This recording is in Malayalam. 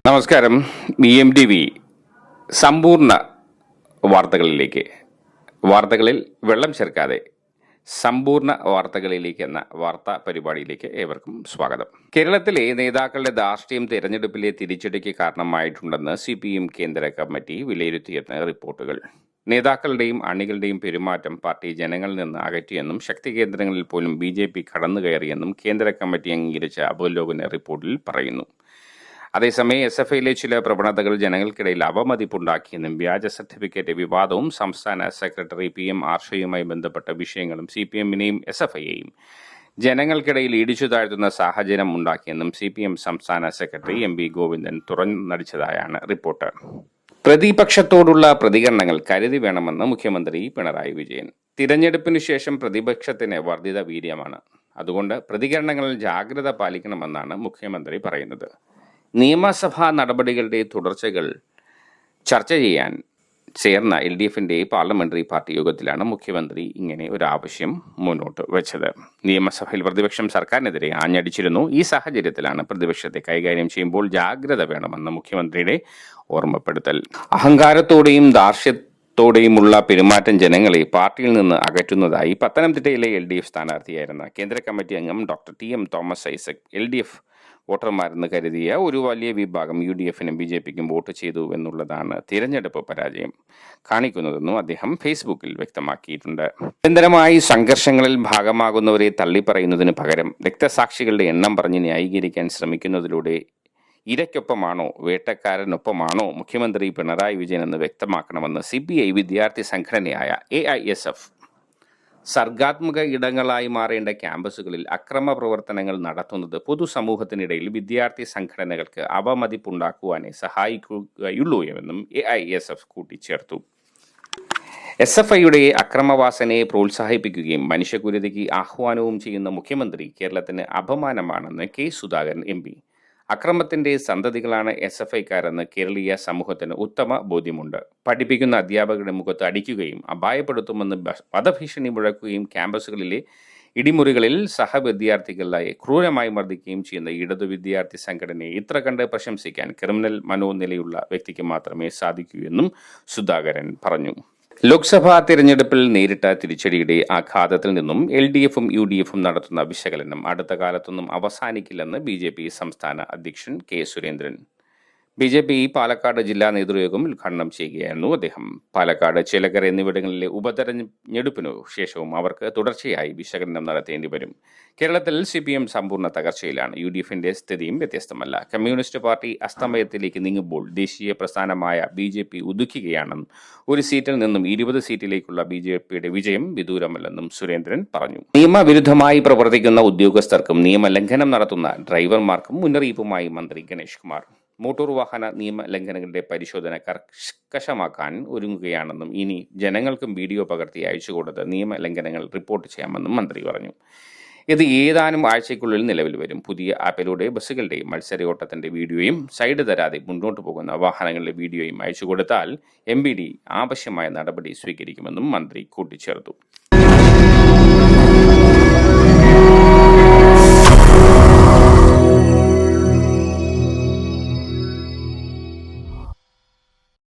നമസ്കാരം. BMTV സമ്പൂർണ്ണ വാർത്തകളിൽ വെള്ളം ചേർക്കാതെ സമ്പൂർണ്ണ വാർത്തകളിലേക്ക് എന്ന വാർത്താ പരിപാടിയിലേക്ക് ഏവർക്കും സ്വാഗതം. കേരളത്തിലെ നേതാക്കളുടെ ധാർഷ്ട്യം തെരഞ്ഞെടുപ്പിലെ തിരിച്ചടിക്ക് കാരണമായിട്ടുണ്ടെന്ന് CPM കേന്ദ്ര കമ്മിറ്റി വിലയിരുത്തിയെന്ന് റിപ്പോർട്ടുകൾ. നേതാക്കളുടെയും അണികളുടെയും പെരുമാറ്റം പാർട്ടി ജനങ്ങളിൽ നിന്ന് അകറ്റിയെന്നും ശക്തി കേന്ദ്രങ്ങളിൽ പോലും BJP കടന്നുകയറിയെന്നും കേന്ദ്ര കമ്മിറ്റി അംഗീകരിച്ച അവലോകന റിപ്പോർട്ടിൽ പറയുന്നു. അതേസമയം SFIയിലെ ചില പ്രവണതകൾ ജനങ്ങൾക്കിടയിൽ അവമതിപ്പുണ്ടാക്കിയെന്നും വ്യാജ സർട്ടിഫിക്കറ്റ് വിവാദവും സംസ്ഥാന സെക്രട്ടറി PM ആർഷയുമായി ബന്ധപ്പെട്ട വിഷയങ്ങളും CPMനെയും SFIയെയും ജനങ്ങൾക്കിടയിൽ ഇടിച്ചു താഴ്ത്തുന്ന സാഹചര്യം ഉണ്ടാക്കിയെന്നും CPM സംസ്ഥാന സെക്രട്ടറി MV ഗോവിന്ദൻ തുറന്നടിച്ചതായാണ് റിപ്പോർട്ട്. പ്രതിപക്ഷത്തോടുള്ള പ്രതികരണങ്ങൾ കരുതി വേണമെന്ന് മുഖ്യമന്ത്രി പിണറായി വിജയൻ. തിരഞ്ഞെടുപ്പിനു ശേഷം പ്രതിപക്ഷത്തിന് വർദ്ധിത വീര്യമാണ്. അതുകൊണ്ട് പ്രതികരണങ്ങളിൽ ജാഗ്രത പാലിക്കണമെന്നാണ് മുഖ്യമന്ത്രി പറയുന്നത്. നിയമസഭാ നടപടികളുടെ തുടർച്ചകൾ ചർച്ച ചെയ്യാൻ ചേർന്ന LDFന്റെ പാർലമെന്ററി പാർട്ടി യോഗത്തിലാണ് മുഖ്യമന്ത്രി ഇങ്ങനെ ഒരു ആവശ്യം മുന്നോട്ട് വെച്ചത്. നിയമസഭയിൽ പ്രതിപക്ഷം സർക്കാരിനെതിരെ ആഞ്ഞടിച്ചിരുന്നു. ഈ സാഹചര്യത്തിലാണ് പ്രതിപക്ഷത്തെ കൈകാര്യം ചെയ്യുമ്പോൾ ജാഗ്രത വേണമെന്ന് മുഖ്യമന്ത്രിയുടെ ഓർമ്മപ്പെടുത്തൽ. അഹങ്കാരത്തോടെയും ധാർഷ്ട്യത്തോടെയുമുള്ള പെരുമാറ്റം ജനങ്ങളെ പാർട്ടിയിൽ നിന്ന് അകറ്റുന്നതായി പത്തനംതിട്ടയിലെ LDF സ്ഥാനാർത്ഥിയായിരുന്ന കേന്ദ്ര കമ്മിറ്റി അംഗം doctor TM Thomas Isaac LDF വോട്ടർമാരെന്ന് കരുതിയ ഒരു വലിയ വിഭാഗം UDFനും BJPക്കും വോട്ട് ചെയ്തു എന്നുള്ളതാണ് തിരഞ്ഞെടുപ്പ് പരാജയം കാണിക്കുന്നതെന്നും അദ്ദേഹം ഫേസ്ബുക്കിൽ വ്യക്തമാക്കിയിട്ടുണ്ട്. നിരന്തരമായി സംഘർഷങ്ങളിൽ ഭാഗമാകുന്നവരെ തള്ളിപ്പറയുന്നതിന് പകരം രക്തസാക്ഷികളുടെ എണ്ണം പറഞ്ഞ് ന്യായീകരിക്കാൻ ശ്രമിക്കുന്നതിലൂടെ ഇരയ്ക്കൊപ്പമാണോ വേട്ടക്കാരനൊപ്പമാണോ മുഖ്യമന്ത്രി പിണറായി വിജയൻ എന്ന് വ്യക്തമാക്കണമെന്ന് CPI വിദ്യാർത്ഥി സംഘടനയായ AISF സർഗാത്മക ഇടങ്ങളായി മാറേണ്ട ക്യാമ്പസുകളിൽ അക്രമ പ്രവർത്തനങ്ങൾ നടത്തുന്നത് പൊതുസമൂഹത്തിനിടയിൽ വിദ്യാർത്ഥി സംഘടനകൾക്ക് അവമതിപ്പുണ്ടാക്കുവാനേ സഹായിക്കുകയുള്ളൂ എന്നും AISF കൂട്ടിച്ചേർത്തു. SFIയുടെ അക്രമവാസനയെ പ്രോത്സാഹിപ്പിക്കുകയും മനുഷ്യകുരുതിക്ക് ആഹ്വാനവും ചെയ്യുന്ന മുഖ്യമന്ത്രി കേരളത്തിന് അപമാനമാണെന്ന് K സുധാകരൻ MP. അക്രമത്തിന്റെ സന്തതികളാണ് SFIക്കാരെന്ന് കേരളീയ സമൂഹത്തിന് ഉത്തമ ബോധ്യമുണ്ട്. പഠിപ്പിക്കുന്ന അധ്യാപകരുടെ മുഖത്ത് അടിക്കുകയും അപായപ്പെടുത്തുമെന്ന് വധഭീഷണി മുഴക്കുകയും ക്യാമ്പസുകളിലെ ഇടിമുറികളിൽ സഹവിദ്യാർത്ഥികളെ ക്രൂരമായി മർദ്ദിക്കുകയും ചെയ്യുന്ന ഇടതു വിദ്യാർത്ഥി സംഘടനയെ ഇത്ര കണ്ട് പ്രശംസിക്കാൻ ക്രിമിനൽ മനോനിലയുള്ള വ്യക്തിക്ക് മാത്രമേ സാധിക്കൂ എന്നും സുധാകരൻ പറഞ്ഞു. ലോക്സഭാ തിരഞ്ഞെടുപ്പിൽ നേരിട്ട തിരിച്ചടിയുടെ ആഘാതത്തിൽ നിന്നും LDFും UDFും നടത്തുന്ന വിശകലനം അടുത്ത കാലത്തൊന്നും അവസാനിക്കില്ലെന്ന് BJP സംസ്ഥാന അധ്യക്ഷൻ K സുരേന്ദ്രൻ. BJP പാലക്കാട് ജില്ലാ നേതൃയോഗം ഉദ്ഘാടനം ചെയ്യുകയായിരുന്നു അദ്ദേഹം. പാലക്കാട്, ചേലക്കര എന്നിവിടങ്ങളിലെ ഉപതെരഞ്ഞെടുപ്പിനു ശേഷവും അവർക്ക് തുടർച്ചയായി വിശകലനം നടത്തേണ്ടി വരും. കേരളത്തിൽ CPM സമ്പൂർണ്ണ തകർച്ചയിലാണ്. UDFന്റെ സ്ഥിതിയും വ്യത്യസ്തമല്ല. കമ്മ്യൂണിസ്റ്റ് പാർട്ടി അസ്തമയത്തിലേക്ക് നീങ്ങുമ്പോൾ ദേശീയ പ്രസ്ഥാനമായ BJP ഉദിക്കുകയാണെന്നും ഒരു സീറ്റിൽ നിന്നും 20 സീറ്റിലേക്കുള്ള BJPയുടെ വിജയം വിദൂരമല്ലെന്നും സുരേന്ദ്രൻ പറഞ്ഞു. നിയമവിരുദ്ധമായി പ്രവർത്തിക്കുന്ന ഉദ്യോഗസ്ഥർക്കും നിയമലംഘനം നടത്തുന്ന ഡ്രൈവർമാർക്കും മുന്നറിയിപ്പുമായി മന്ത്രി ഗണേഷ് കുമാർ. മോട്ടോർ വാഹന നിയമലംഘനങ്ങളുടെ പരിശോധന കർക്കശമാക്കാൻ ഒരുങ്ങുകയാണെന്നും ഇനി ജനങ്ങൾക്കും വീഡിയോ പകർത്തി അയച്ചുകൊടുത്ത് നിയമലംഘനങ്ങൾ റിപ്പോർട്ട് ചെയ്യാമെന്നും മന്ത്രി പറഞ്ഞു. ഇത് ഏതാനും ആഴ്ചയ്ക്കുള്ളിൽ നിലവിൽ വരും. പുതിയ ആപ്പിലൂടെ ബസ്സുകളുടെ മത്സരയോട്ടത്തിന്റെ വീഡിയോയും സൈഡ് തരാതെ മുന്നോട്ട് പോകുന്ന വാഹനങ്ങളുടെ വീഡിയോയും അയച്ചുകൊടുത്താൽ MVD ആവശ്യമായ നടപടി സ്വീകരിക്കുമെന്നും മന്ത്രി കൂട്ടിച്ചേർത്തു.